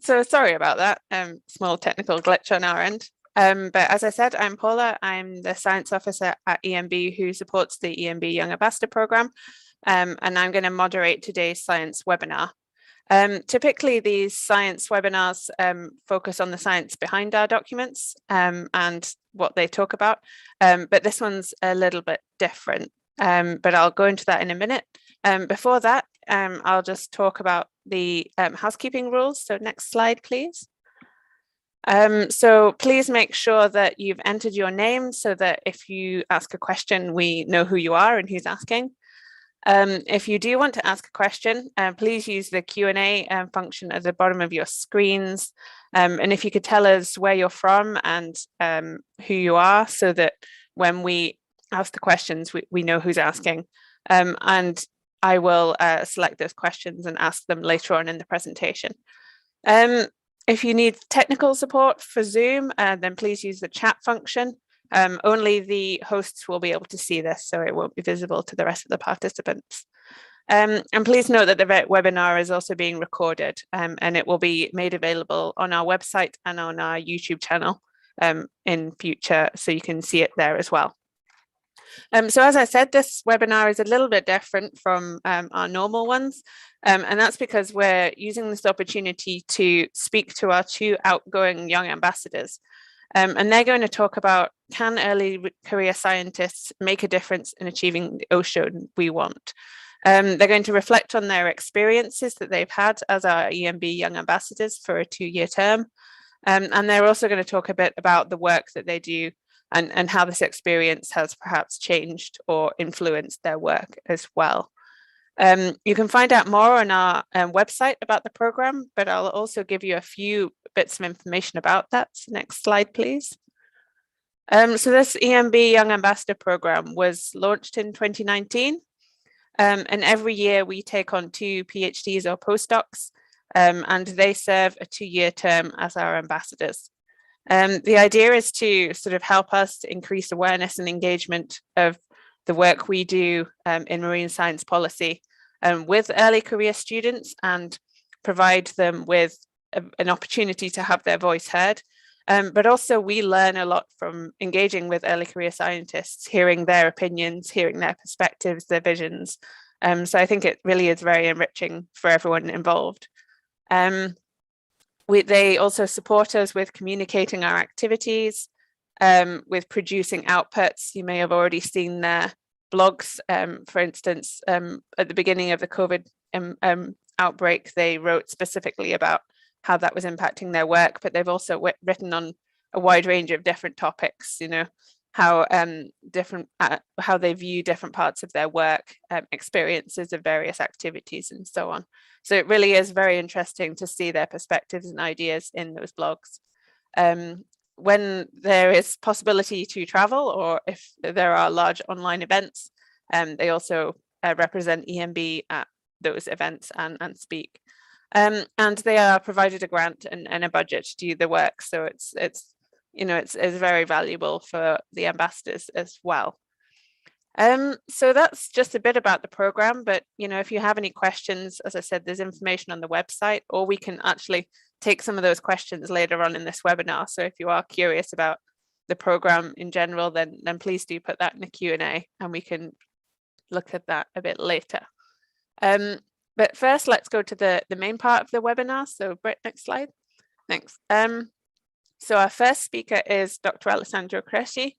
So sorry about that, small technical glitch on our end. But as I said, I'm Paula. I'm the science officer at EMB who supports the EMB Young Ambassador program. And I'm going to moderate today's science webinar. Typically, these science webinars focus on the science behind our documents and what they talk about. But this one's a little bit different. But I'll go into that in a minute. Before that, I'll just talk about the housekeeping rules. So next slide, please. So please make sure that you've entered your name so that if you ask a question, we know who you are and who's asking. If you do want to ask a question, please use the Q&A function at the bottom of your screens. And if you could tell us where you're from and who you are so that when we ask the questions, we know who's asking. And I will select those questions and ask them later on in the presentation. If you need technical support for Zoom, then please use the chat function. Only the hosts will be able to see this, so it won't be visible to the rest of the participants. And please note that the webinar is also being recorded and it will be made available on our website and on our YouTube channel in future, so you can see it there as well. So as I said, this webinar is a little bit different from our normal ones. And that's because we're using this opportunity to speak to our two outgoing young ambassadors. And they're going to talk about, can early career scientists make a difference in achieving the ocean we want? They're going to reflect on their experiences that they've had as our EMB Young Ambassadors for a 2-year term. And they're also going to talk a bit about the work that they do and how this experience has perhaps changed or influenced their work as well. You can find out more on our website about the program, but I'll also give you a few bits of information about that. So next slide, please. So this EMB Young Ambassador program was launched in 2019. And every year we take on 2 PhDs or postdocs, and they serve a 2-year term as our ambassadors. The idea is to sort of help us to increase awareness and engagement of the work we do in marine science policy with early career students and provide them with an opportunity to have their voice heard. But also we learn a lot from engaging with early career scientists, hearing their opinions, hearing their perspectives, their visions. So I think it really is very enriching for everyone involved. They also support us with communicating our activities, with producing outputs. You may have already seen their blogs. For instance, at the beginning of the COVID outbreak, they wrote specifically about how that was impacting their work, but they've also written on a wide range of different topics, you know, how how they view different parts of their work, experiences of various activities and so on. So it really is very interesting to see their perspectives and ideas in those blogs. When there is possibility to travel, or if there are large online events, they also represent EMB at those events and speak. And they are provided a grant and a budget to do the work. So it's very valuable for the ambassadors as well. So that's just a bit about the program, but if you have any questions, as I said, there's information on the website, or we can actually take some of those questions later on in this webinar. So if you are curious about the program in general, then please do put that in the Q&A and we can look at that a bit later. But first, let's go to the main part of the webinar. So Britt, next slide. Thanks. So our first speaker is Dr. Alessandro Cresci.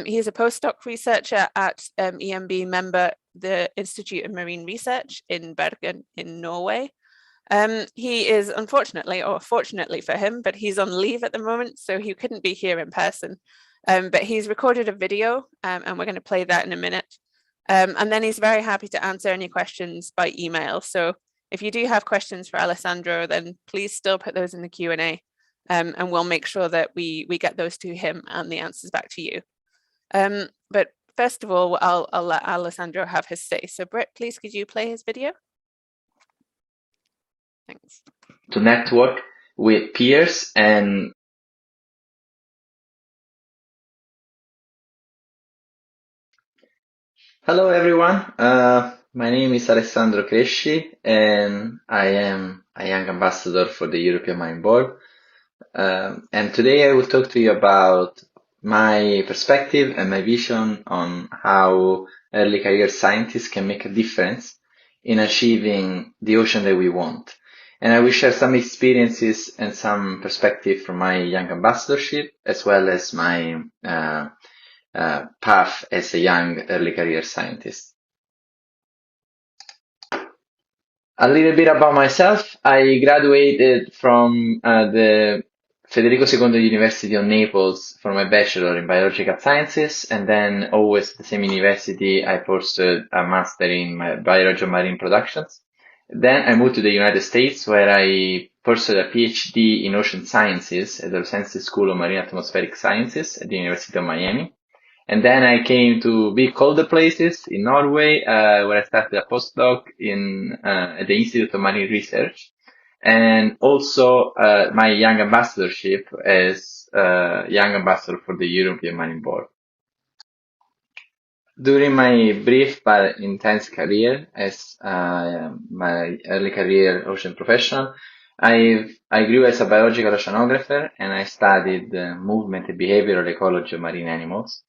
He's a postdoc researcher at EMB member, the Institute of Marine Research in Bergen in Norway. He is unfortunately, or fortunately for him, but he's on leave at the moment, so he couldn't be here in person. But he's recorded a video and we're going to play that in a minute. And then he's very happy to answer any questions by email. So if you do have questions for Alessandro, then please still put those in the Q&A and we'll make sure that we get those to him and the answers back to you. But first of all, I'll let Alessandro have his say. So Britt, please, could you play his video? Thanks. To network with peers and hello everyone. My name is Alessandro Cresci, and I am a young ambassador for the European Marine Board. And today I will talk to you about my perspective and my vision on how early career scientists can make a difference in achieving the ocean that we want. And I will share some experiences and some perspective from my young ambassadorship, as well as my path as a young early career scientist. A little bit about myself. I graduated from the Federico II University of Naples for my bachelor in biological sciences, and then always at the same university I pursued a master in biology of marine productions. Then I moved to the United States, where I pursued a PhD in ocean sciences at the Los Angeles School of Marine Atmospheric Sciences at the University of Miami. And then I came to big colder places in Norway, where I started a postdoc at the Institute of Marine Research, and also my young ambassadorship as young ambassador for the European Marine Board. During my brief but intense career as my early career ocean professional, I grew as a biological oceanographer, and I studied movement and behavioral ecology of marine animals.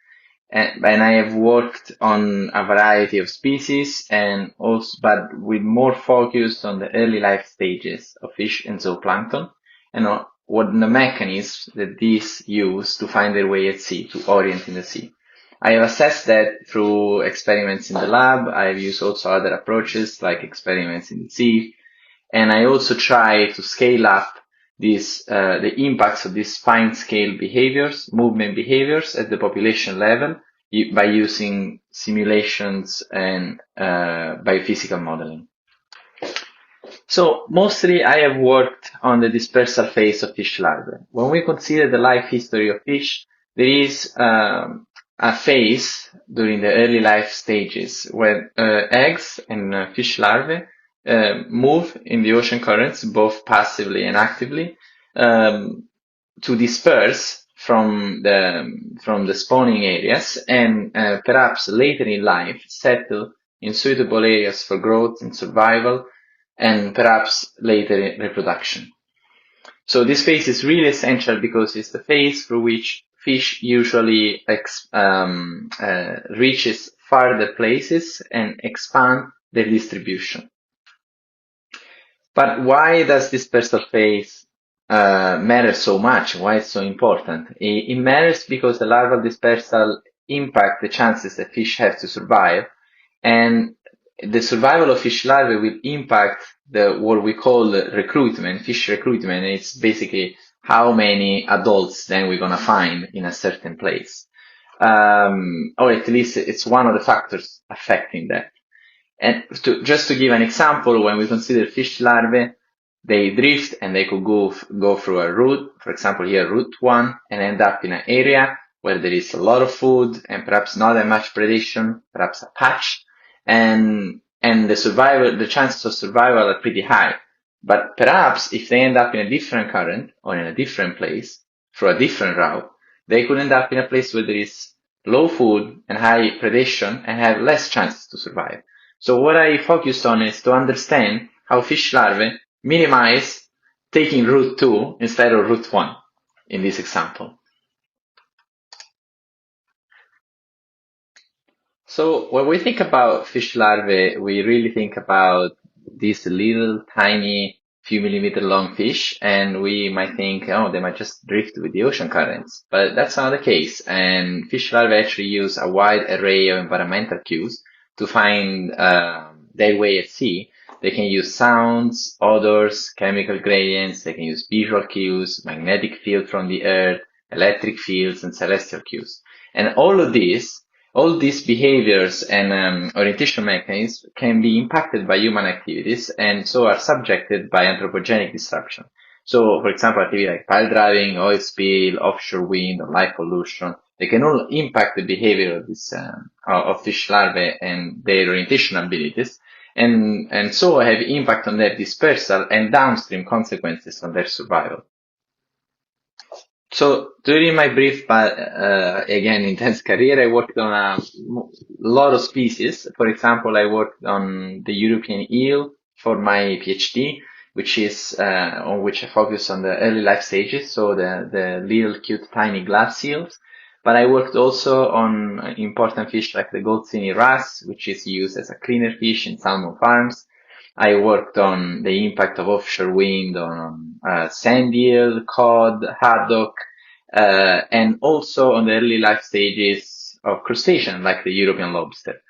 And I have worked on a variety of species, and also, but with more focus on the early life stages of fish and zooplankton, and on what the mechanisms that these use to find their way at sea, to orient in the sea. I have assessed that through experiments in the lab. I've used also other approaches like experiments in the sea, and I also try to scale up the impacts of these fine scale behaviors, movement behaviors at the population level by using simulations and biophysical modeling. So mostly I have worked on the dispersal phase of fish larvae. When we consider the life history of fish, there is a phase during the early life stages where eggs and fish larvae move in the ocean currents, both passively and actively, to disperse from the spawning areas, and perhaps later in life settle in suitable areas for growth and survival, and perhaps later in reproduction. So this phase is really essential because it's the phase through which fish usually reaches farther places and expand their distribution. But why does dispersal phase matter so much? Why it's so important? It matters because the larval dispersal impact the chances that fish have to survive, and the survival of fish larvae will impact what we call recruitment, fish recruitment. It's basically how many adults then we're gonna find in a certain place, or at least it's one of the factors affecting that. And just to give an example, when we consider fish larvae, they drift and they could go through a route, for example here route 1, and end up in an area where there is a lot of food and perhaps not that much predation, perhaps a patch, and the chances of survival are pretty high. But perhaps if they end up in a different current or in a different place through a different route, they could end up in a place where there is low food and high predation and have less chances to survive. So what I focused on is to understand how fish larvae minimize taking route 2 instead of route 1 in this example. So when we think about fish larvae, we really think about these little tiny few millimeter long fish, and we might think, oh, they might just drift with the ocean currents, but that's not the case. And fish larvae actually use a wide array of environmental cues to find their way at sea. They can use sounds, odors, chemical gradients, they can use visual cues, magnetic field from the earth, electric fields, and celestial cues. And all these behaviors and orientation mechanisms can be impacted by human activities, and so are subjected by anthropogenic disruption. So, for example, activity like pile driving, oil spill, offshore wind, or light pollution, they can all impact the behavior of of fish larvae and their orientation abilities, and so have impact on their dispersal and downstream consequences on their survival. So during my brief but again intense career, I worked on a lot of species. For example, I worked on the European eel for my PhD, which is on which I focus on the early life stages, so the little cute tiny glass seals. But I worked also on important fish like the Goldsini wrasse, which is used as a cleaner fish in salmon farms. I worked on the impact of offshore wind on sand eel, cod, haddock, and also on the early life stages of crustacean like the European lobster.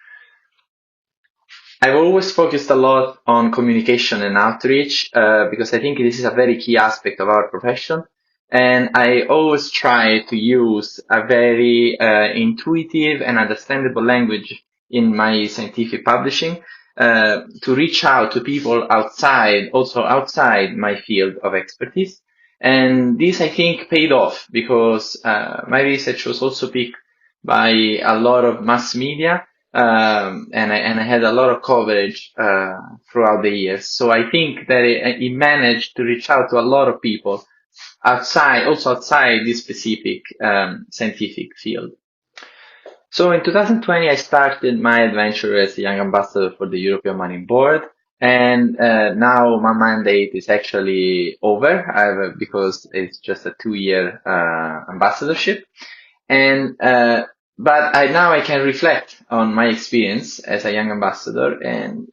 I've always focused a lot on communication and outreach because I think this is a very key aspect of our profession. And I always try to use a very intuitive and understandable language in my scientific publishing to reach out to people outside, also outside my field of expertise. And this, I think, paid off because my research was also picked by a lot of mass media, and I had a lot of coverage throughout the years. So I think that it managed to reach out to a lot of people also outside this specific scientific field. So in 2020, I started my adventure as a young ambassador for the European Marine Board. And now my mandate is actually over because it's just a 2-year ambassadorship. And but now I can reflect on my experience as a young ambassador, and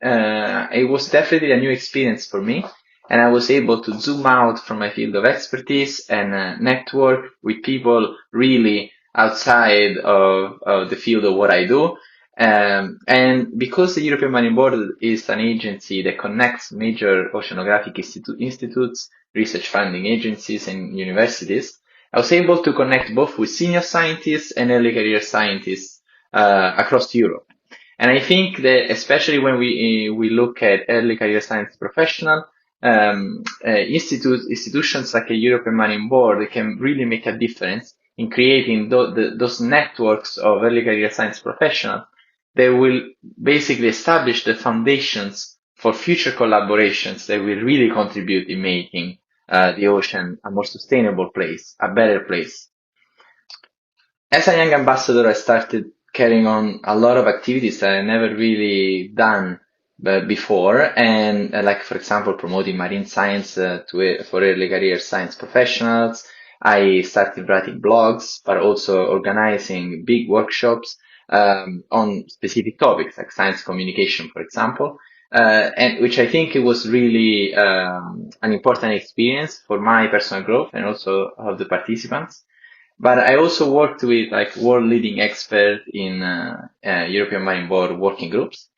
it was definitely a new experience for me. And I was able to zoom out from my field of expertise and network with people really outside of the field of what I do. And because the European Marine Board is an agency that connects major oceanographic institutes, research funding agencies, and universities, I was able to connect both with senior scientists and early career scientists across Europe. And I think that especially when we look at early career science professional, institutions like a European Marine Board can really make a difference in creating those networks of early career science professionals that will basically establish the foundations for future collaborations that will really contribute in making the ocean a more sustainable place, a better place. As a young ambassador, I started carrying on a lot of activities that I never really done before, and like for example, promoting marine science for early career science professionals. I started writing blogs, but also organizing big workshops on specific topics like science communication, for example. And which I think it was really an important experience for my personal growth and also of the participants. But I also worked with like world leading experts in European Marine Board working groups,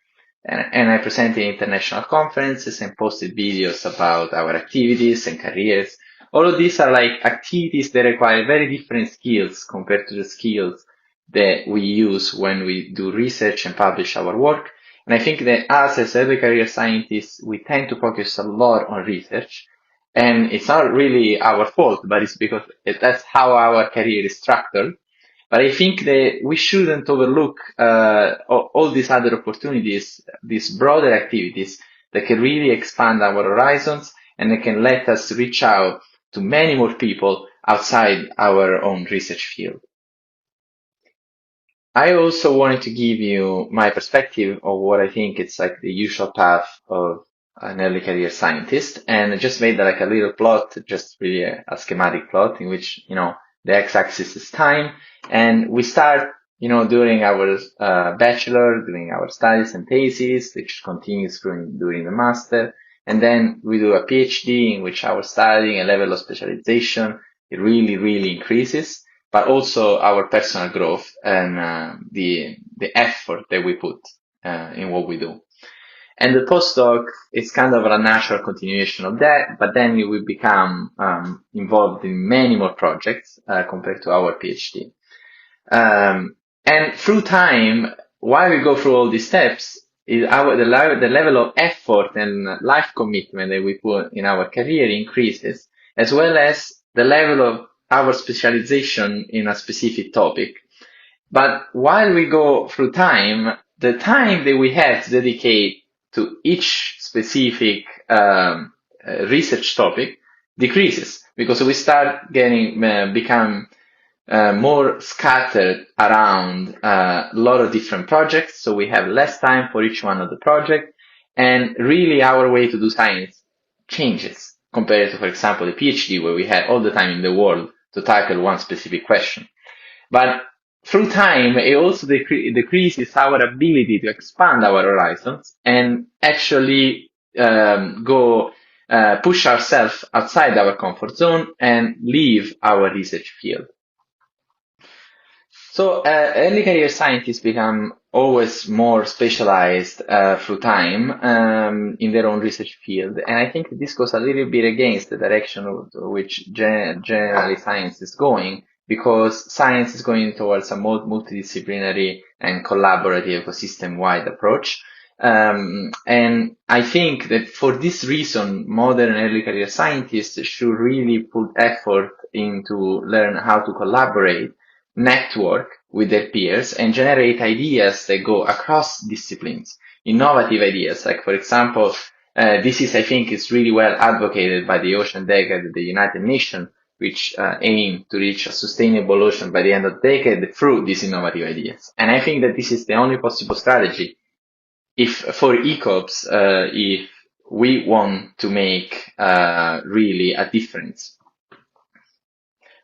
and I presented international conferences and posted videos about our activities and careers. All of these are like activities that require very different skills compared to the skills that we use when we do research and publish our work. And I think that us as early career scientists, we tend to focus a lot on research. And it's not really our fault, but it's because that's how our career is structured. But I think that we shouldn't overlook all these other opportunities, these broader activities that can really expand our horizons and that can let us reach out to many more people outside our own research field. I also wanted to give you my perspective of what I think it's like the usual path of an early career scientist, and I just made like a little plot, just really a schematic plot in which, the x-axis is time, and we start, during our bachelor, doing our studies and thesis, which continues during the master, and then we do a PhD in which our studying and level of specialization, it really, really increases, but also our personal growth and the effort that we put in what we do. And the postdoc is kind of a natural continuation of that, but then we will become involved in many more projects compared to our PhD. And through time, while we go through all these steps, the level of effort and life commitment that we put in our career increases, as well as the level of our specialization in a specific topic. But while we go through time, the time that we have to dedicate to each specific research topic decreases because we start become more scattered around a lot of different projects. So we have less time for each one of the projects, and really our way to do science changes compared to, for example, the PhD, where we had all the time in the world to tackle one specific question. But through time, it also decreases our ability to expand our horizons and actually push ourselves outside our comfort zone and leave our research field. So early career scientists become always more specialized through time in their own research field, and I think this goes a little bit against the direction of which generally science is going, because science is going towards a more multidisciplinary and collaborative ecosystem-wide approach. And I think that for this reason, modern early career scientists should really put effort into learn how to collaborate, network with their peers, and generate ideas that go across disciplines, innovative ideas. Like, for example, this is, I think, is really well advocated by the Ocean Decade at the United Nations, which aim to reach a sustainable ocean by the end of the decade through these innovative ideas. And I think that this is the only possible strategy for ECOPS if we want to make really a difference.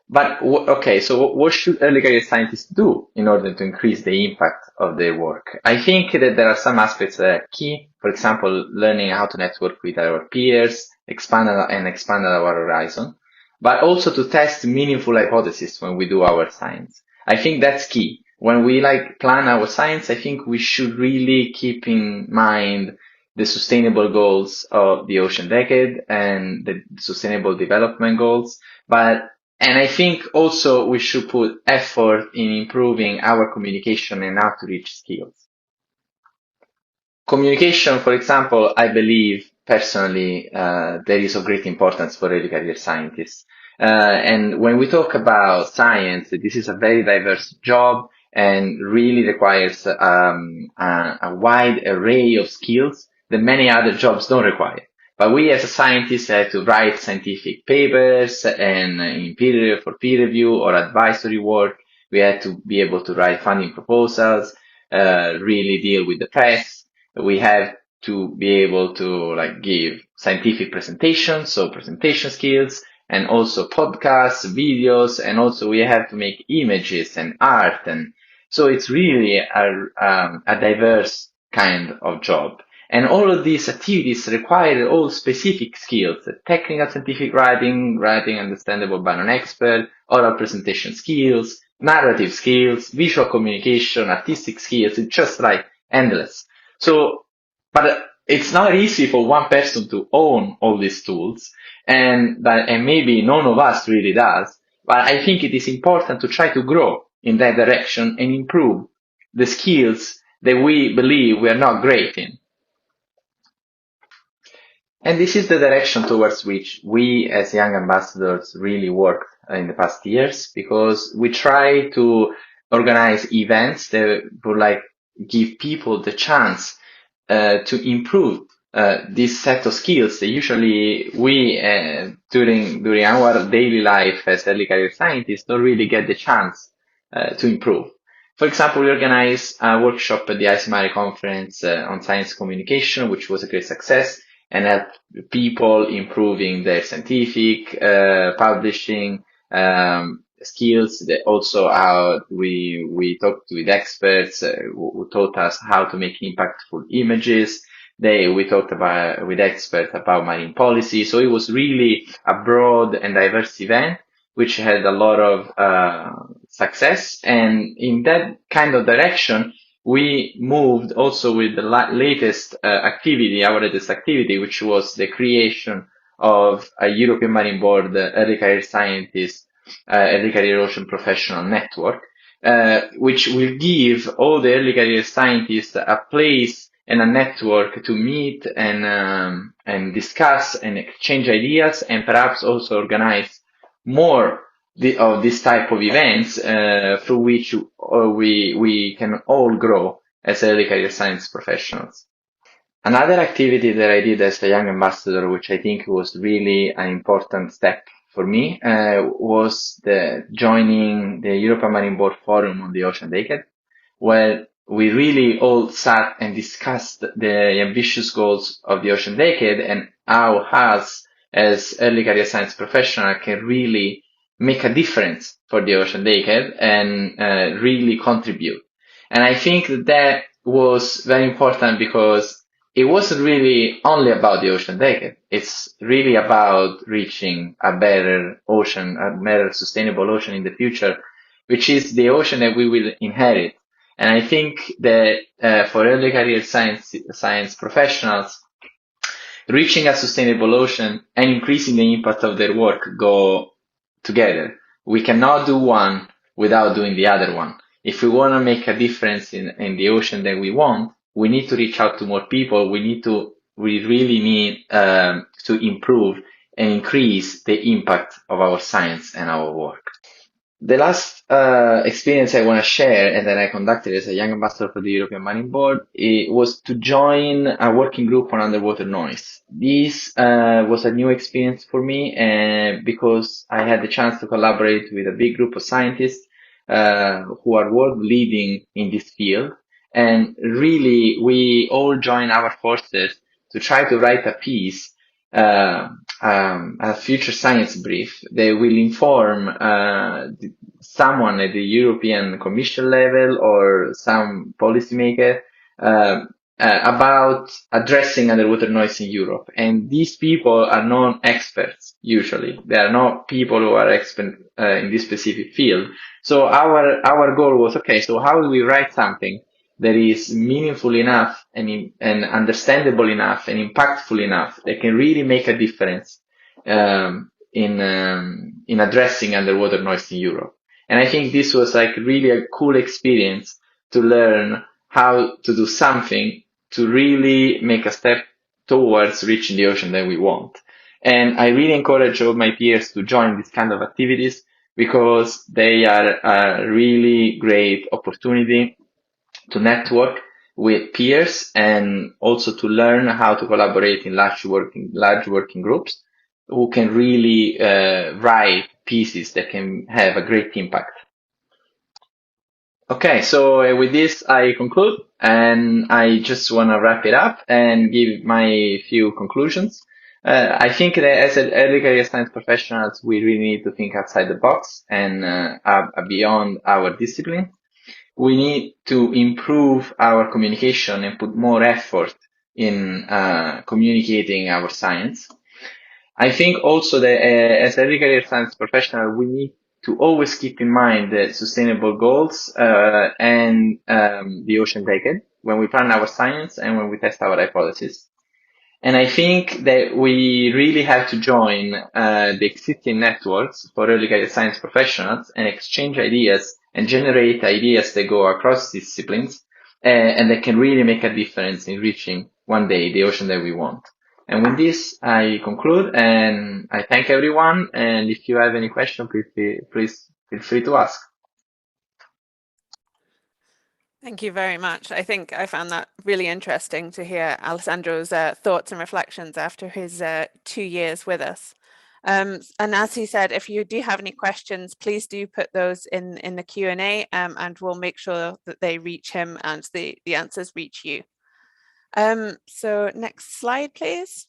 But okay, so what should early career scientists do in order to increase the impact of their work? I think that there are some aspects that are key. For example, learning how to network with our peers, expand our horizon, but also to test meaningful hypotheses when we do our science. I think that's key. When we plan our science, I think we should really keep in mind the sustainable goals of the Ocean Decade and the Sustainable Development Goals, and I think also we should put effort in improving our communication and outreach skills. Communication, for example, I believe personally there is of great importance for early career scientists. And when we talk about science, this is a very diverse job and really requires a wide array of skills that many other jobs don't require. But we as a scientist have to write scientific papers and for peer review or advisory work. We have to be able to write funding proposals, really deal with the press. We have to be able to give scientific presentations, so presentation skills, and also podcasts, videos, and also we have to make images and art. And so it's really a diverse kind of job. And all of these activities require all specific skills: technical scientific writing understandable by an expert, oral presentation skills, narrative skills, visual communication, artistic skills. It's just endless. So, but it's not easy for one person to own all these tools, and maybe none of us really does. But I think it is important to try to grow in that direction and improve the skills that we believe we are not great in. And this is the direction towards which we as young ambassadors really worked in the past years, because we try to organize events that would give people the chance to improve this set of skills that usually we during our daily life as early career scientists don't really get the chance to improve. For example, we organized a workshop at the ICMARI conference on science communication, which was a great success, and helped people improving their scientific publishing skills. That also how we talked with experts who taught us how to make impactful images. We talked with experts about marine policy. So it was really a broad and diverse event, which had a lot of success. And in that kind of direction, we moved also with the latest activity, which was the creation of a European Marine Board early career scientist, early career ocean professional network, which will give all the early career scientists a place and a network to meet and discuss and exchange ideas, and perhaps also organize more of this type of events through which we can all grow as early career science professionals. Another activity that I did as a young ambassador, which I think was really an important step for me, was the joining the European Marine Board Forum on the Ocean Decade, where we really all sat and discussed the ambitious goals of the Ocean Decade and how us as early career science professionals can really make a difference for the Ocean Decade and really contribute. And I think that was very important because it wasn't really only about the Ocean Decade. It's really about reaching a better ocean, a better sustainable ocean in the future, which is the ocean that we will inherit. And I think that for early career science professionals, reaching a sustainable ocean and increasing the impact of their work go together. We cannot do one without doing the other one. If we want to make a difference in the ocean that we want, we need to reach out to more people. We really need to improve and increase the impact of our science and our work. The last experience I want to share and that I conducted as a young ambassador for the European Marine Board, it was to join a working group on underwater noise. This was a new experience for me because I had the chance to collaborate with a big group of scientists who are world leading in this field. And really, we all join our forces to try to write a piece, a future science brief that will inform someone at the European Commission level or some policymaker about addressing underwater noise in Europe. And these people are not experts, usually. They are not people who are expert in this specific field. So our goal was, okay, so how do we write something that is meaningful enough and understandable enough and impactful enough that can really make a difference in addressing underwater noise in Europe. And I think this was like really a cool experience to learn how to do something to really make a step towards reaching the ocean that we want. And I really encourage all my peers to join this kind of activities because they are a really great opportunity to network with peers and also to learn how to collaborate in large working groups who can really write pieces that can have a great impact. Okay, so with this I conclude, and I just want to wrap it up and give my few conclusions. I think that as early career science professionals, we really need to think outside the box and beyond our discipline. We need to improve our communication and put more effort in communicating our science. I think also that as early career science professional, we need to always keep in mind the sustainable goals and the ocean decade when we plan our science and when we test our hypothesis. And I think that we really have to join the existing networks for early career science professionals and exchange ideas and generate ideas that go across disciplines and that can really make a difference in reaching one day the ocean that we want. And with this, I conclude and I thank everyone. And if you have any questions, please feel free to ask. Thank you very much. I think I found that really interesting to hear Alessandro's thoughts and reflections after his 2 years with us. And as he said, if you do have any questions, please do put those in the Q&A and we'll make sure that they reach him and the answers reach you. So next slide, please.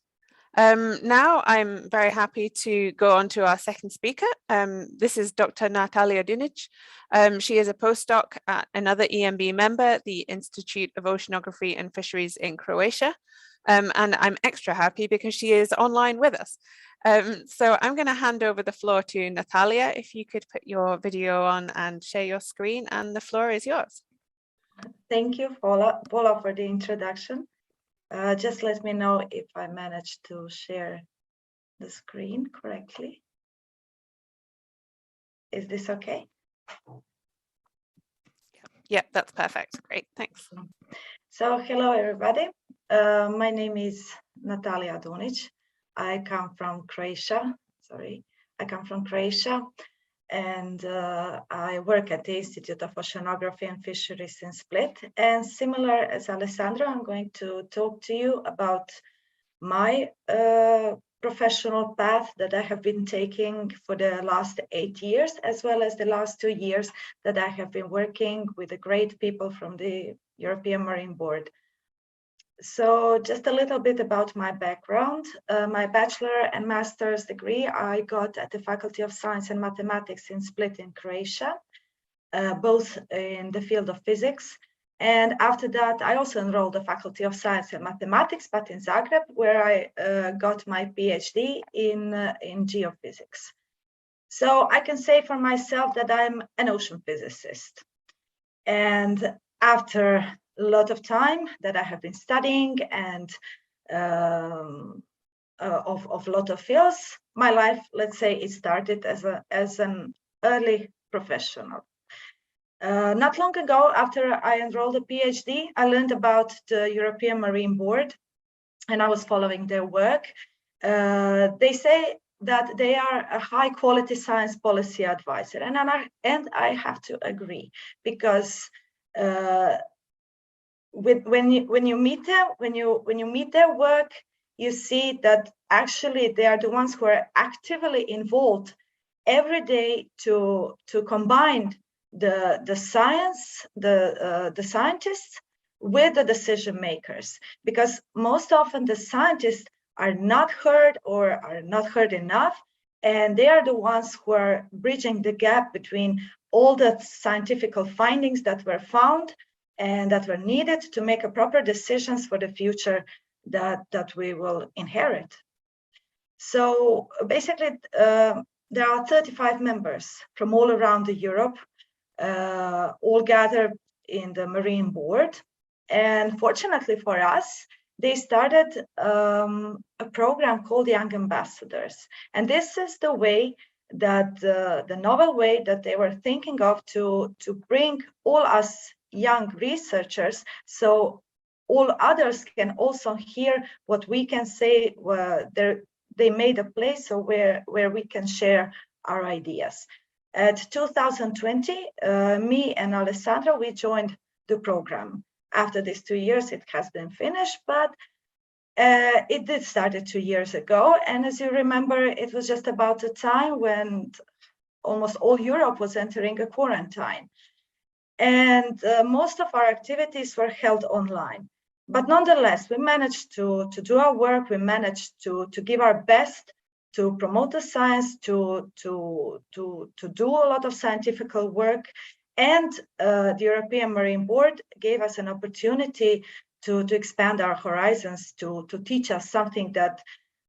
Now I'm very happy to go on to our second speaker. This is Dr. Natalija Dunić. She is a postdoc at another EMB member, the Institute of Oceanography and Fisheries in Croatia. And I'm extra happy because she is online with us. So I'm going to hand over the floor to Natalija. If you could put your video on and share your screen, and the floor is yours. Thank you, Paula, for the introduction. Just let me know if I managed to share the screen correctly. Is this okay? Yeah, that's perfect. Great, thanks. So hello, everybody. My name is Natalija Dunić. I come from Croatia. and I work at the Institute of Oceanography and Fisheries in Split. And similar as Alessandro, I'm going to talk to you about my professional path that I have been taking for the last 8 years, as well as the last 2 years that I have been working with the great people from the European Marine Board. So just a little bit about my background. My bachelor and master's degree I got at the Faculty of Science and Mathematics in Split in Croatia, both in the field of physics. And after that, I also enrolled the Faculty of Science and Mathematics, but in Zagreb, where I got my PhD in geophysics. So I can say for myself that I'm an ocean physicist. And after a lot of time that I have been studying and of a lot of fields, my life, let's say, it started as an early professional. Not long ago, after I enrolled a PhD, I learned about the European Marine Board, and I was following their work. They say that they are a high quality science policy advisor, and I have to agree, because when you meet them, when you meet their work, you see that actually they are the ones who are actively involved every day to combine the science, the scientists with the decision makers, because most often the scientists are not heard or are not heard enough, and they are the ones who are bridging the gap between all the scientific findings that were found and that were needed to make a proper decisions for the future that we will inherit. So basically, there are 35 members from all around Europe, all gathered in the Marine Board. And fortunately for us, they started a program called Young Ambassadors. And this is the way that the novel way that they were thinking of to bring all us young researchers, so all others can also hear what we can say. They made a place so where we can share our ideas. At 2020, me and Alessandro, we joined the program. After these 2 years, it has been finished, but it did started 2 years ago. And as you remember, it was just about the time when almost all Europe was entering a quarantine. And most of our activities were held online. But nonetheless, we managed to do our work. We managed to give our best to promote the science, to do a lot of scientific work. And the European Marine Board gave us an opportunity to expand our horizons, to teach us something that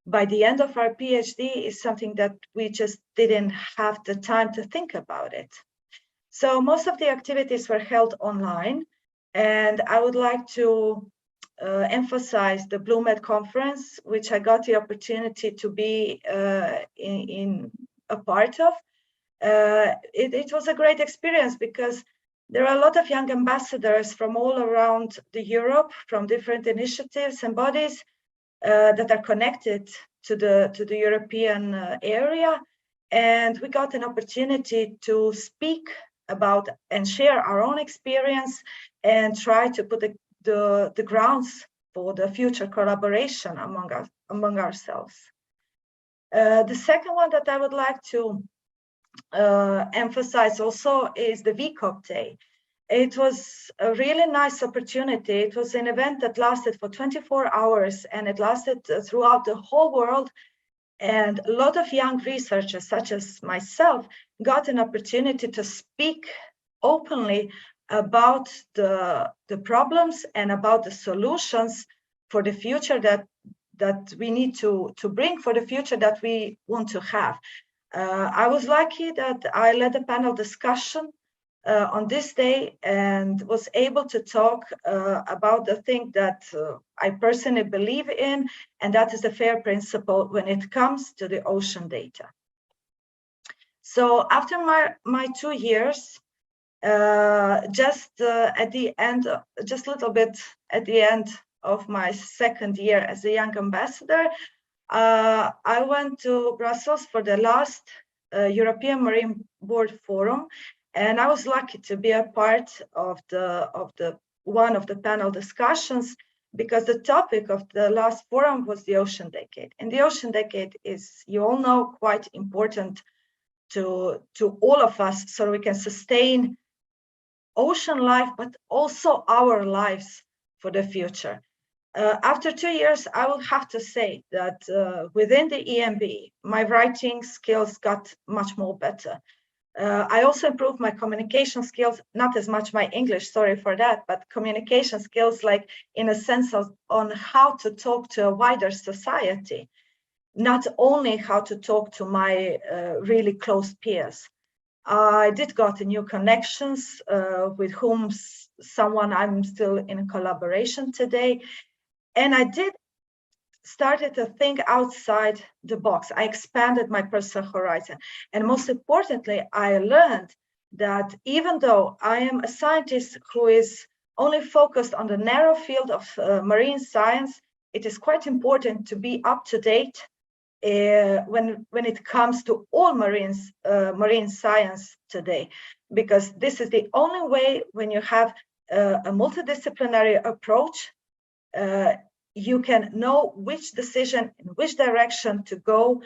by the end of our PhD is something that we just didn't have the time to think about it. So most of the activities were held online, and I would like to emphasize the BlueMed conference, which I got the opportunity to be in a part of. It was a great experience because there are a lot of young ambassadors from all around Europe, from different initiatives and bodies that are connected to the European area, and we got an opportunity to speak about and share our own experience and try to put the grounds for the future collaboration among ourselves. The second one that I would like to emphasize also is the VCOP Day. It was a really nice opportunity. It was an event that lasted for 24 hours and it lasted throughout the whole world. And a lot of young researchers, such as myself, got an opportunity to speak openly about the problems and about the solutions for the future that we need to bring for the future that we want to have. I was lucky that I led a panel discussion on this day and was able to talk about the thing that I personally believe in, and that is the FAIR principle when it comes to the ocean data. So after my 2 years, just at the end, just a little bit at the end of my second year as a young ambassador, I went to Brussels for the last European Marine Board Forum, and I was lucky to be a part of one of the panel discussions, because the topic of the last forum was the ocean decade. And the ocean decade is, you all know, quite important to all of us, so we can sustain ocean life, but also our lives for the future. After 2 years, I will have to say that within the EMB, my writing skills got much more better. I also improved my communication skills, not as much my English, sorry for that, but communication skills, like in a sense of on how to talk to a wider society, not only how to talk to my really close peers. I did got new connections with whom someone I'm still in collaboration today. And I did started to think outside the box. I expanded my personal horizon. And most importantly, I learned that even though I am a scientist who is only focused on the narrow field of marine science, it is quite important to be up to date when it comes to all marine science today, because this is the only way when you have a multidisciplinary approach, you can know which decision, in which direction to go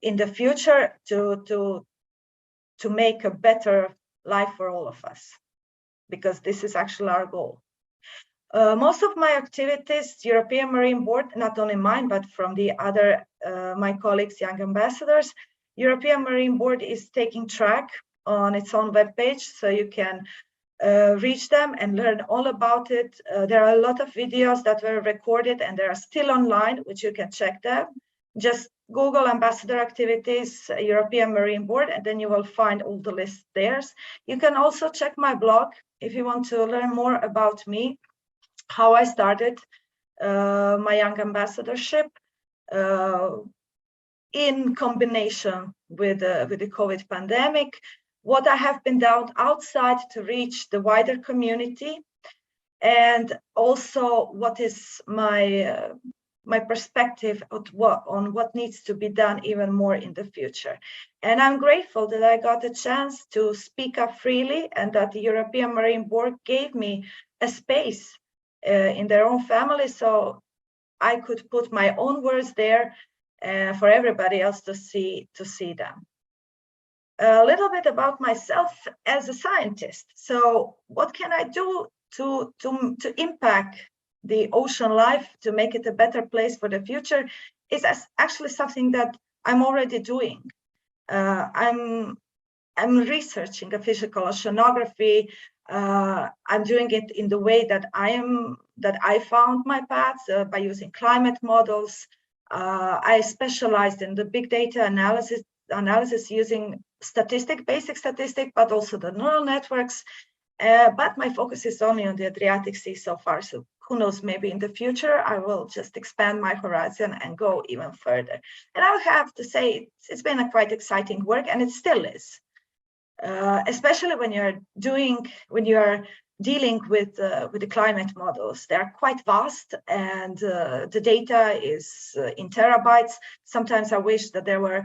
in the future to make a better life for all of us, because this is actually our goal. Most of my activities, European Marine Board, not only mine, but from the other, my colleagues, Young Ambassadors, European Marine Board is taking track on its own webpage, so you can reach them and learn all about it. There are a lot of videos that were recorded and they are still online, which you can check them. Just Google Ambassador Activities, European Marine Board, and then you will find all the lists there. You can also check my blog if you want to learn more about me, how I started my Young Ambassadorship in combination with the COVID pandemic, what I have been down outside to reach the wider community, and also what is my perspective on what needs to be done even more in the future. And I'm grateful that I got a chance to speak up freely, and that the European Marine Board gave me a space in their own family, so I could put my own words there for everybody else to see them. A little bit about myself as a scientist. So what can I do to impact the ocean life, to make it a better place for the future, is actually something that I'm already doing. I'm researching a physical oceanography. I'm doing it in the way that I found my path by using climate models. I specialized in the big data analysis using basic statistic, but also the neural networks. But my focus is only on the Adriatic Sea so far. So who knows, maybe in the future, I will just expand my horizon and go even further. And I would have to say, it's been a quite exciting work, and it still is. Especially when you're dealing with the climate models. They are quite vast, and the data is in terabytes. Sometimes I wish that there were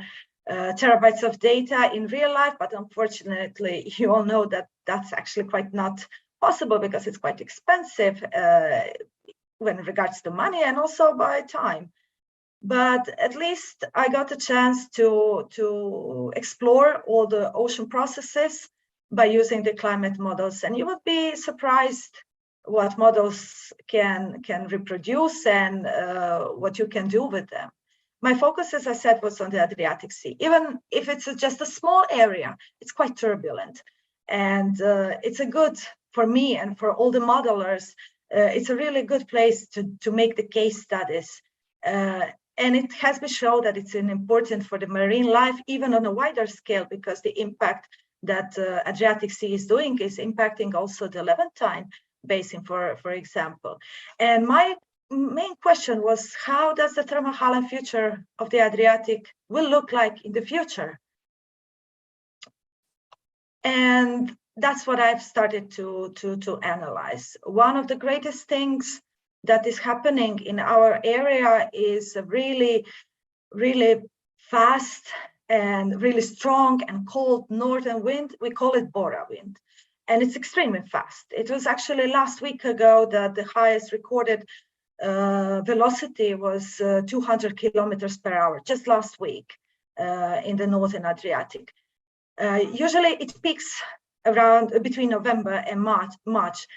terabytes of data in real life, but unfortunately, you all know that that's actually quite not possible, because it's quite expensive when it regards to money and also by time. But at least I got a chance to explore all the ocean processes by using the climate models, and you would be surprised what models can reproduce and what you can do with them. My focus, as I said, was on the Adriatic Sea. Even if it's just a small area, it's quite turbulent, and it's a good, for me and for all the modelers, it's a really good place to make the case studies. And it has been shown that it's important for the marine life, even on a wider scale, because the impact that Adriatic Sea is doing is impacting also the Levantine Basin, for example. And my main question was, how does the thermohaline future of the Adriatic will look like in the future? And that's what I've started to analyze. One of the greatest things that is happening in our area is a really, really fast and really strong and cold northern wind. We call it Bora wind. And it's extremely fast. It was actually last week ago that the highest recorded velocity was 200 kilometers per hour, just last week in the northern Adriatic. Usually it peaks around between November and March.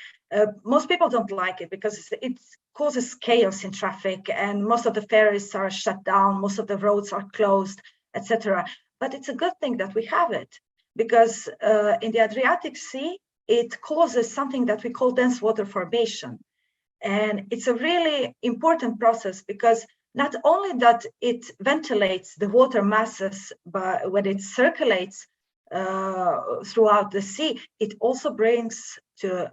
Most people don't like it because it causes chaos in traffic, and most of the ferries are shut down, most of the roads are closed, etc. But it's a good thing that we have it, because in the Adriatic Sea, it causes something that we call dense water formation. And it's a really important process, because not only that it ventilates the water masses, but when it circulates throughout the sea, it also brings to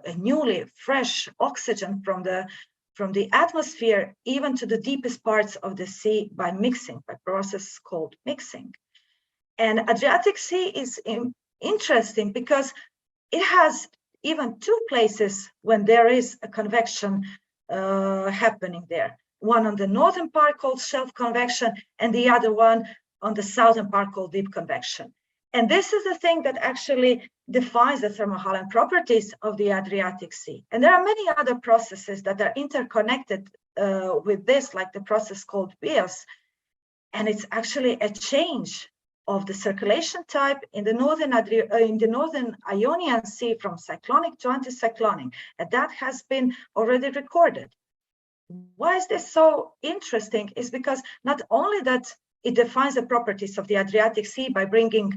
a newly fresh oxygen from the atmosphere even to the deepest parts of the sea by mixing, by process called mixing. And Adriatic Sea is interesting because it has even two places when there is a convection happening there. One on the northern part called shelf convection, and the other one on the southern part called deep convection. And this is the thing that actually defines the thermohaline properties of the Adriatic Sea. And there are many other processes that are interconnected with this, like the process called BIOS. And it's actually a change of the circulation type in the northern Ionian Sea from cyclonic to anticyclonic, and that has been already recorded. Why is this so interesting? Is because not only that it defines the properties of the Adriatic Sea by bringing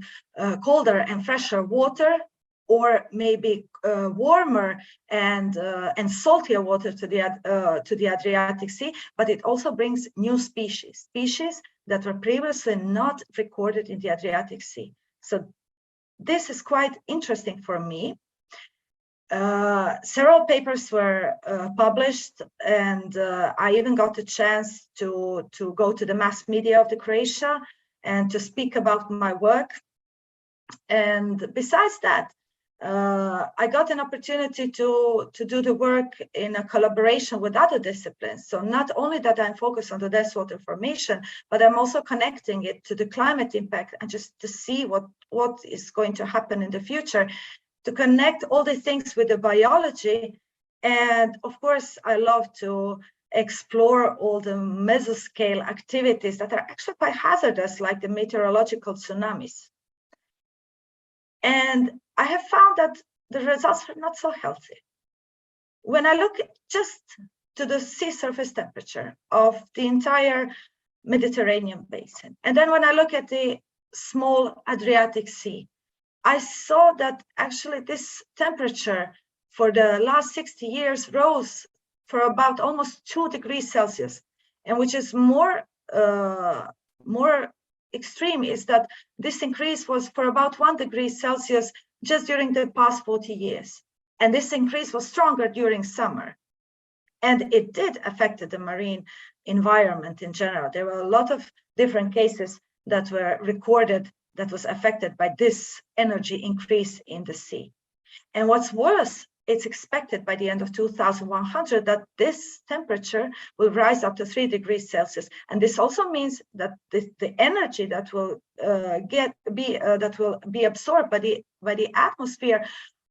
colder and fresher water, or maybe warmer and saltier water to the Adriatic Sea, but it also brings new species that were previously not recorded in the Adriatic Sea. So this is quite interesting for me. Several papers were published, and I even got a chance to go to the mass media of the Croatia and to speak about my work. And besides that, I got an opportunity to do the work in a collaboration with other disciplines. So not only that I'm focused on the dense water formation, but I'm also connecting it to the climate impact, and just to see what is going to happen in the future, to connect all the things with the biology. And of course, I love to explore all the mesoscale activities that are actually quite hazardous, like the meteorological tsunamis. And I have found that the results are not so healthy. When I look just to the sea surface temperature of the entire Mediterranean basin, and then when I look at the small Adriatic Sea, I saw that actually this temperature for the last 60 years rose for about almost 2 degrees Celsius. And which is more extreme is that this increase was for about 1 degree Celsius just during the past 40 years. And this increase was stronger during summer. And it did affect the marine environment in general. There were a lot of different cases that were recorded that was affected by this energy increase in the sea. And what's worse, it's expected by the end of 2100 that this temperature will rise up to 3 degrees Celsius. And this also means that the energy that will be absorbed by the atmosphere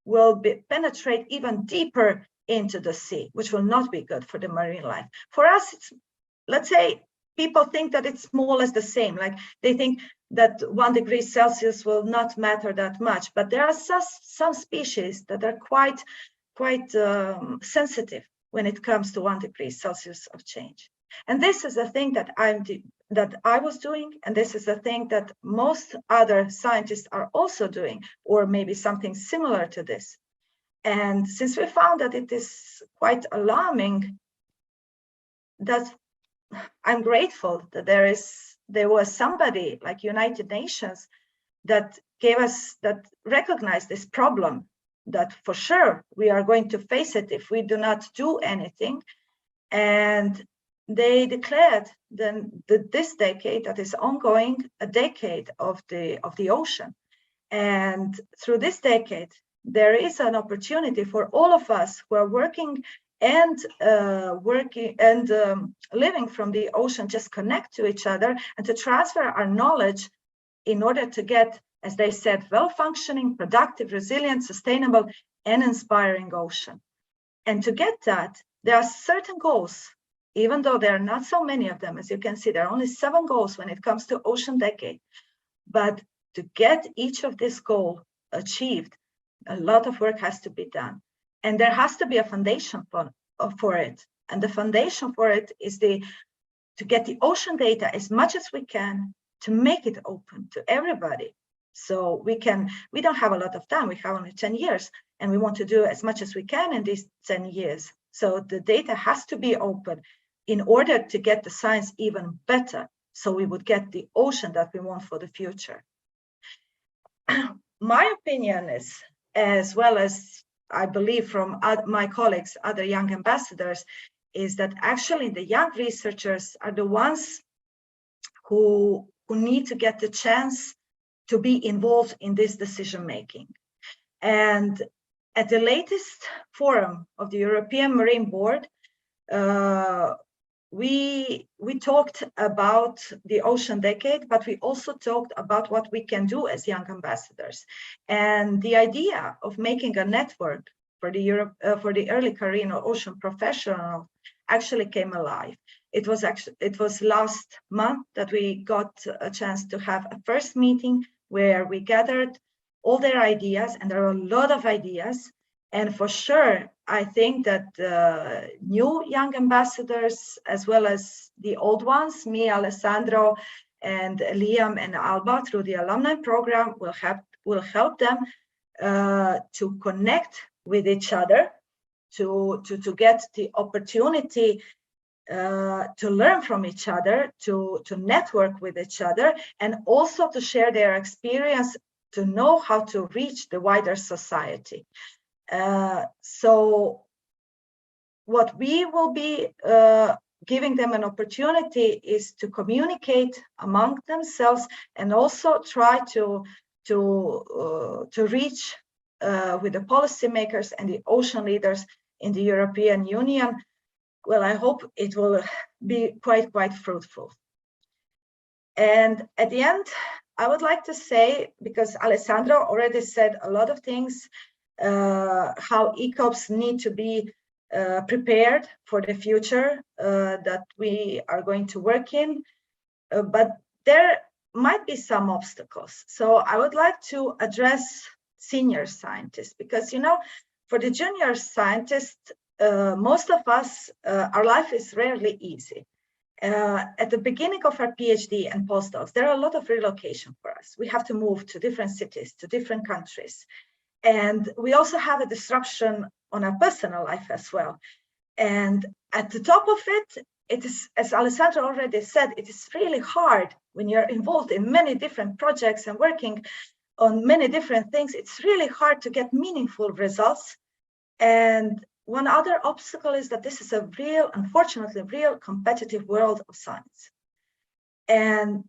will penetrate even deeper into the sea, which will not be good for the marine life. For us, let's say people think that it's more or less the same. Like they think that 1 degree Celsius will not matter that much, but there are some species that are quite sensitive when it comes to 1 degree Celsius of change. And this is the thing that I was doing, and this is the thing that most other scientists are also doing, or maybe something similar to this. And since we found that it is quite alarming, that I'm grateful that there was somebody like United Nations that recognized this problem, that for sure we are going to face it if we do not do anything. And they declared then this decade that is ongoing, a decade of the ocean. And through this decade, there is an opportunity for all of us who are working and living from the ocean, just connect to each other and to transfer our knowledge in order to get, as they said, well-functioning, productive, resilient, sustainable, and inspiring ocean. And to get that, there are certain goals, even though there are not so many of them. As you can see, there are only 7 goals when it comes to Ocean Decade. But to get each of these goals achieved, a lot of work has to be done. And there has to be a foundation for it. And the foundation for it is to get the ocean data as much as we can, to make it open to everybody. So we don't have a lot of time, we have only 10 years, and we want to do as much as we can in these 10 years. So the data has to be open in order to get the science even better, so we would get the ocean that we want for the future. My opinion is, as well as I believe from my colleagues, other young ambassadors, is that actually the young researchers are the ones who need to get the chance to be involved in this decision making. And at the latest forum of the European Marine Board, we talked about the Ocean Decade, but we also talked about what we can do as young ambassadors. And the idea of making a network for the early career in ocean professional actually came alive. It was last month that we got a chance to have a first meeting where we gathered all their ideas, and there are a lot of ideas. And for sure, I think that the new young ambassadors, as well as the old ones, me, Alessandro, and Liam and Alba, through the alumni program, will help them to connect with each other, to get the opportunity to learn from each other, to network with each other, and also to share their experience, to know how to reach the wider society. So what we will be giving them an opportunity is to communicate among themselves, and also try to reach with the policymakers and the ocean leaders in the European Union. Well, I hope it will be quite fruitful. And at the end, I would like to say, because Alessandro already said a lot of things, how ECOPs need to be prepared for the future that we are going to work in, but there might be some obstacles. So I would like to address senior scientists, because, for the junior scientists, most of us, our life is rarely easy. At the beginning of our PhD and postdocs, there are a lot of relocation for us. We have to move to different cities, to different countries. And we also have a disruption on our personal life as well. And at the top of it, it is, as Alessandro already said, it is really hard when you're involved in many different projects and working on many different things. It's really hard to get meaningful results. And one other obstacle is that this is a unfortunately, real competitive world of science. And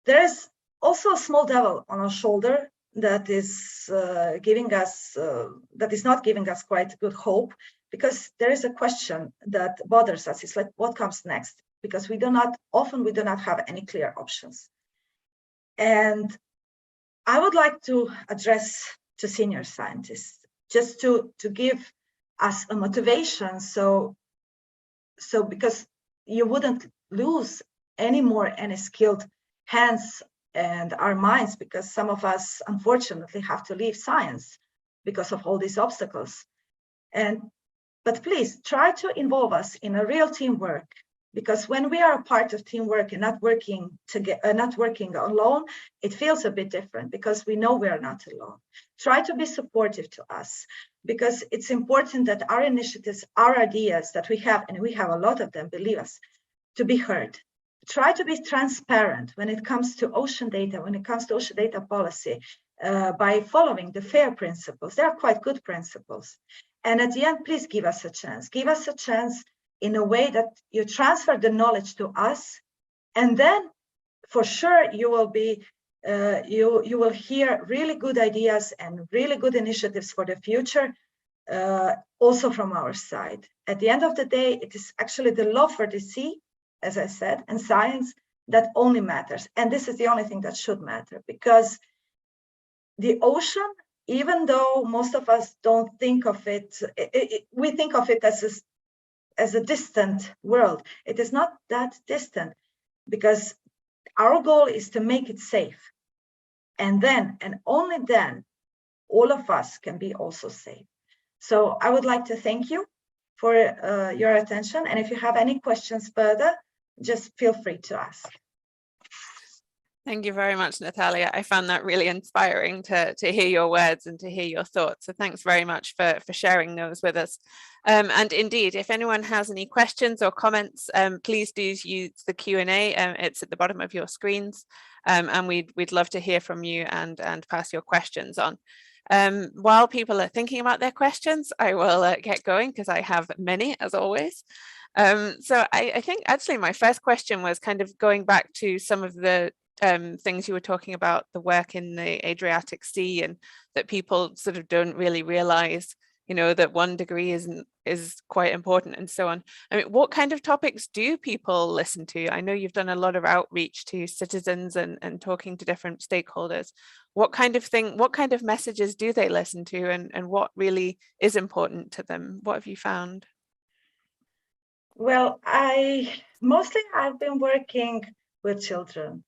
there is also a small devil on our shoulder that is not giving us quite good hope, because there is a question that bothers us. It's like, what comes next? Because we do not have any clear options. And I would like to address to senior scientists, just to give us a motivation, so because you wouldn't lose any skilled hands and our minds, because some of us unfortunately have to leave science because of all these obstacles. But please try to involve us in a real teamwork, because when we are a part of teamwork and not working alone, it feels a bit different, because we know we are not alone. Try to be supportive to us, because it's important that our initiatives, our ideas that we have, and we have a lot of them, believe us, to be heard. Try to be transparent when it comes to ocean data, when it comes to ocean data policy, by following the FAIR principles. They are quite good principles. And at the end, please give us a chance. Give us a chance in a way that you transfer the knowledge to us, and then for sure you will be you will hear really good ideas and really good initiatives for the future, also from our side. At the end of the day, it is actually the love for the sea, as I said, and science that only matters. And this is the only thing that should matter, because the ocean, even though most of us don't think of it, we think of it as a distant world. It is not that distant, because our goal is to make it safe. And then, and only then, all of us can be also safe. So I would like to thank you for your attention. And if you have any questions further, just feel free to ask. Thank you very much, Natalija. I found that really inspiring to hear your words and to hear your thoughts. So thanks very much for sharing those with us. And indeed, if anyone has any questions or comments, please do use the Q&A. It's at the bottom of your screens. And we'd love to hear from you and pass your questions on. While people are thinking about their questions, I will get going, because I have many, as always. So I think actually my first question was kind of going back to some of the things you were talking about, the work in the Adriatic Sea, and that people sort of don't really realize, you know, that 1 degree is quite important and so on. I mean, what kind of topics do people listen to? I know you've done a lot of outreach to citizens and talking to different stakeholders. What kind of messages do they listen to, and what really is important to them? What have you found? Well, I've been working with children,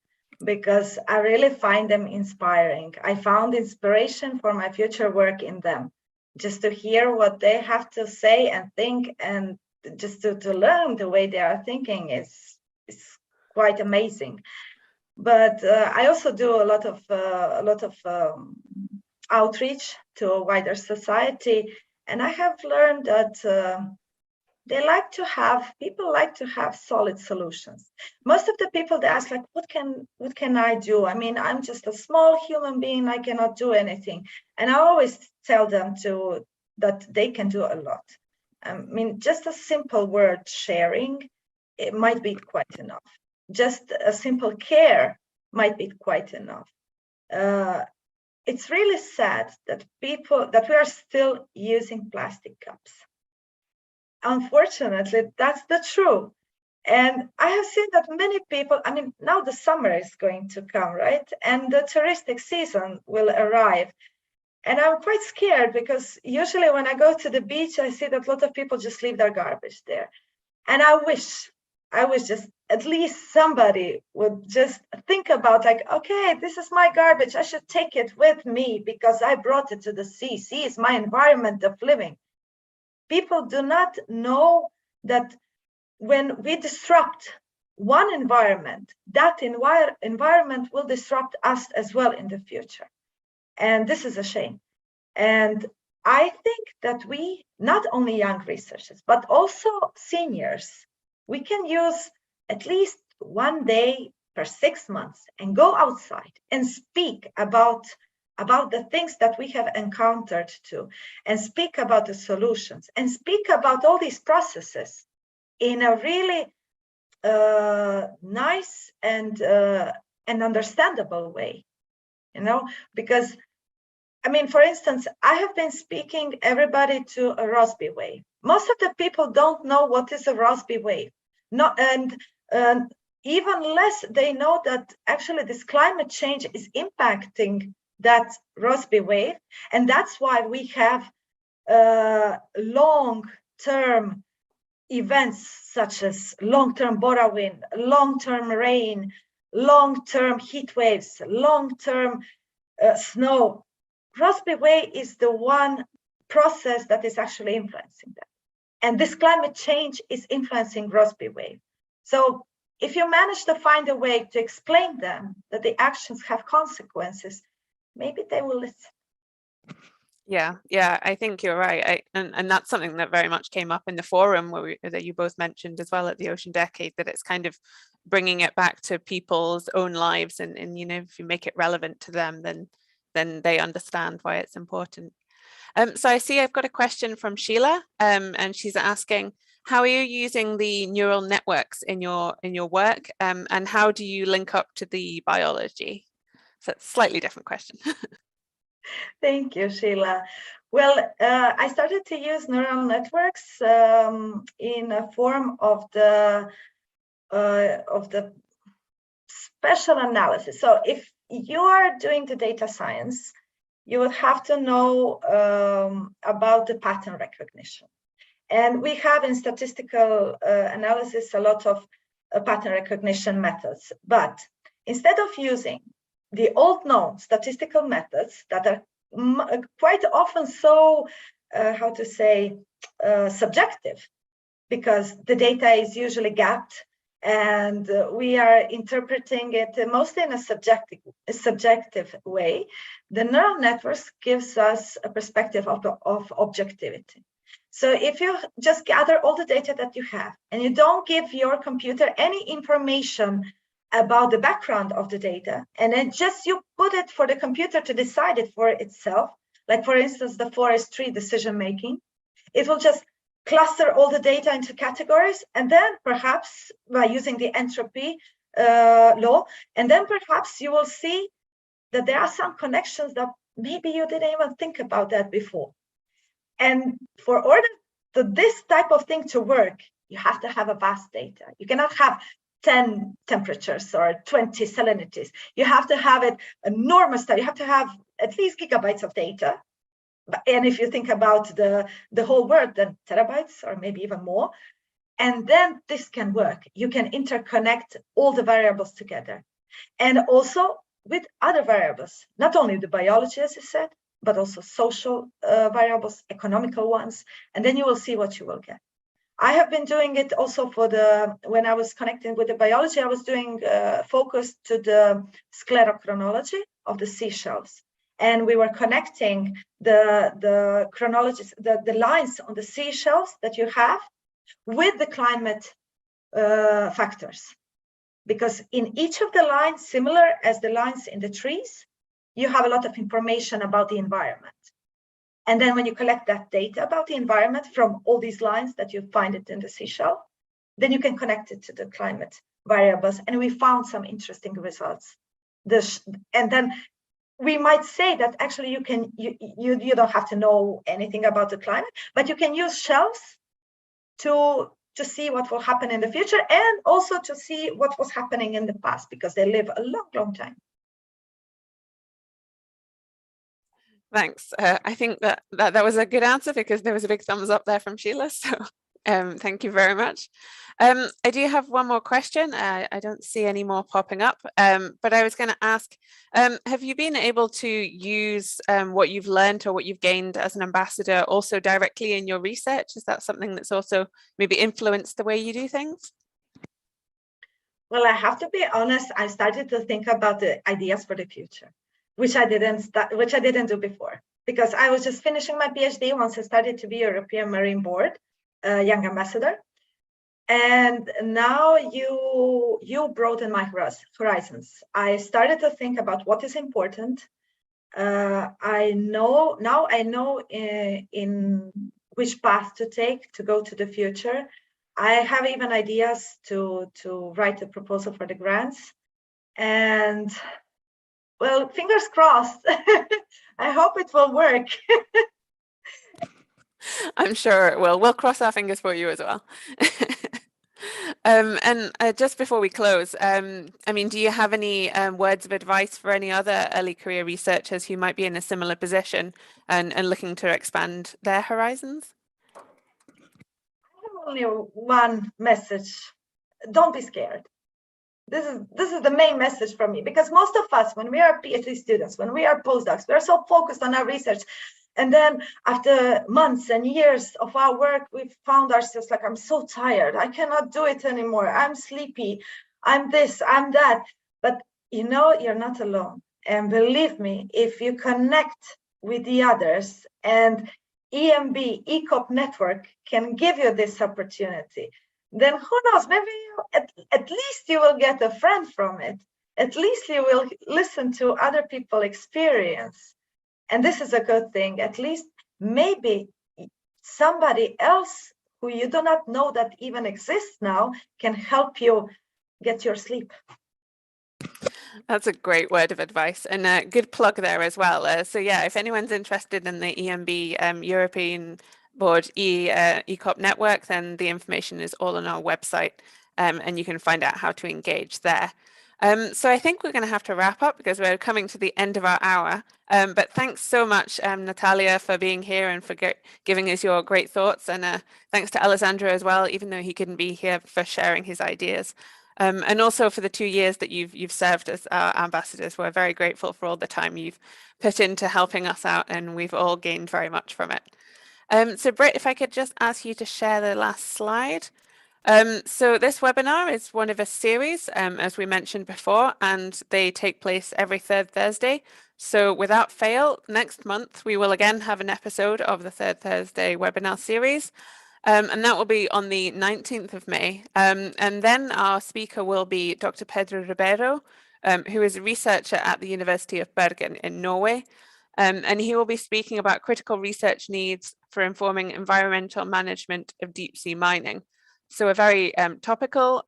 because I really find them inspiring. I found inspiration for my future work in them. Just to hear what they have to say and think, and just to learn the way they are thinking is quite amazing. But I also do a lot of outreach to a wider society, and I have learned that people like to have solid solutions. Most of the people, they ask, like, what can I do? I mean, I'm just a small human being, I cannot do anything. And I always tell them that they can do a lot. I mean, just a simple word sharing, it might be quite enough. Just a simple care might be quite enough. It's really sad that we are still using plastic cups. Unfortunately, that's the truth. And I have seen that many people, I mean, now the summer is going to come, right? And the touristic season will arrive. And I'm quite scared, because usually when I go to the beach, I see that a lot of people just leave their garbage there. And I wish just at least somebody would just think about, like, okay, this is my garbage. I should take it with me because I brought it to the sea. Sea is my environment of living. People do not know that when we disrupt one environment, that environment will disrupt us as well in the future. And this is a shame. And I think that we, not only young researchers, but also seniors, we can use at least 1 day per 6 months and go outside and speak about the things that we have encountered too, and speak about the solutions, and speak about all these processes in a really nice and understandable way, you know, because, I mean, for instance, I have been speaking everybody to a Rossby wave. Most of the people don't know what is a Rossby wave. And even less they know that actually this climate change is impacting that Rossby wave. And that's why we have long-term events such as long-term Bora wind, long-term rain, long-term heat waves, long-term snow. Rossby wave is the one process that is actually influencing that. And this climate change is influencing Rossby wave. So if you manage to find a way to explain them that the actions have consequences, maybe they will listen. Yeah, I think you're right. And that's something that very much came up in the forum that you both mentioned as well at the Ocean Decade, that it's kind of bringing it back to people's own lives, and you know, if you make it relevant to them, then they understand why it's important. So I see I've got a question from Sheila, and she's asking, how are you using the neural networks in your work, and how do you link up to the biology? So it's a slightly different question. Thank you, Sheila. Well, I started to use neural networks in a form of the special analysis. So if you are doing the data science, you would have to know about the pattern recognition. And we have in statistical analysis a lot of pattern recognition methods. But instead of using the old known statistical methods that are quite often so, subjective, because the data is usually gapped and we are interpreting it mostly in a subjective way, the neural networks gives us a perspective of objectivity. So if you just gather all the data that you have and you don't give your computer any information about the background of the data, and then just you put it for the computer to decide it for itself, like for instance, the forest tree decision making, it will just cluster all the data into categories, and then perhaps by using the entropy law, and then perhaps you will see that there are some connections that maybe you didn't even think about that before. And for order for this type of thing to work, you have to have a vast data. You cannot have 10 temperatures or 20 salinities. You have to have it enormous data. You have to have at least gigabytes of data. And if you think about the whole world, then terabytes or maybe even more. And then this can work. You can interconnect all the variables together. And also with other variables, not only the biology, as you said, but also social variables, economical ones. And then you will see what you will get. I have been doing it also for when I was connecting with the biology, I was doing focus to the sclerochronology of the seashells. And we were connecting the chronologies, the lines on the seashells that you have with the climate factors. Because in each of the lines, similar as the lines in the trees, you have a lot of information about the environment. And then when you collect that data about the environment from all these lines that you find it in the seashell, then you can connect it to the climate variables. And we found some interesting results. And then we might say that actually you don't have to know anything about the climate, but you can use shells to see what will happen in the future and also to see what was happening in the past, because they live a long, long time. Thanks. I think that was a good answer, because there was a big thumbs up there from Sheila. So thank you very much. I do have one more question. I don't see any more popping up, but I was going to ask, have you been able to use what you've learned or what you've gained as an ambassador also directly in your research? Is that something that's also maybe influenced the way you do things? Well, I have to be honest, I started to think about the ideas for the future, which I didn't do before, because I was just finishing my PhD once I started to be European Marine Board Young Ambassador. And now you broaden my horizons. I started to think about what is important. I know in which path to take to go to the future. I have even ideas to write a proposal for the grants. And well, fingers crossed. I hope it will work. I'm sure it will. We'll cross our fingers for you as well. And just before we close, I mean, do you have any words of advice for any other early career researchers who might be in a similar position and looking to expand their horizons? I have only one message. Don't be scared. This is the main message from me, because most of us, when we are PhD students, when we are postdocs, we're so focused on our research. And then after months and years of our work, we've found ourselves like, I'm so tired. I cannot do it anymore. I'm sleepy. I'm this, I'm that. But you know, you're not alone. And believe me, if you connect with the others, and EMB, ECOP network can give you this opportunity, then who knows, maybe at least you will get a friend from it. At least you will listen to other people's experience. And this is a good thing. At least maybe somebody else who you do not know that even exists now can help you get your sleep. That's a great word of advice, and a good plug there as well. So yeah, if anyone's interested in the EMB European Board ECOP network, then the information is all on our website, and you can find out how to engage there. So I think we're going to have to wrap up because we're coming to the end of our hour. But thanks so much, Natalija, for being here and for giving us your great thoughts. And thanks to Alessandro as well, even though he couldn't be here, for sharing his ideas. And also for the 2 years that you've served as our ambassadors. We're very grateful for all the time you've put into helping us out, and we've all gained very much from it. So Britt, if I could just ask you to share the last slide. So this webinar is one of a series, as we mentioned before, and they take place every third Thursday. So without fail, next month, we will again have an episode of the third Thursday webinar series. And that will be on the 19th of May. And then our speaker will be Dr. Pedro Ribeiro, who is a researcher at the University of Bergen in Norway. And he will be speaking about critical research needs for informing environmental management of deep sea mining. So a very topical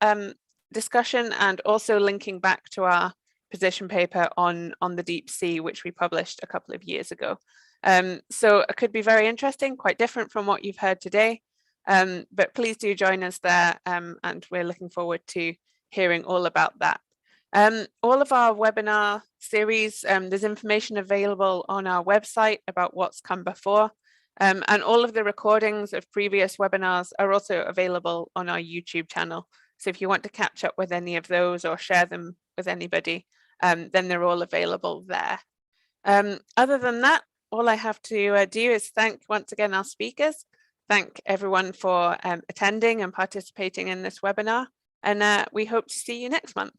discussion, and also linking back to our position paper on the deep sea, which we published a couple of years ago. So it could be very interesting, quite different from what you've heard today. But please do join us there, and we're looking forward to hearing all about that. All of our webinar series, there's information available on our website about what's come before. And all of the recordings of previous webinars are also available on our YouTube channel. So if you want to catch up with any of those or share them with anybody, then they're all available there. Other than that, all I have to do is thank once again our speakers, thank everyone for attending and participating in this webinar, and we hope to see you next month.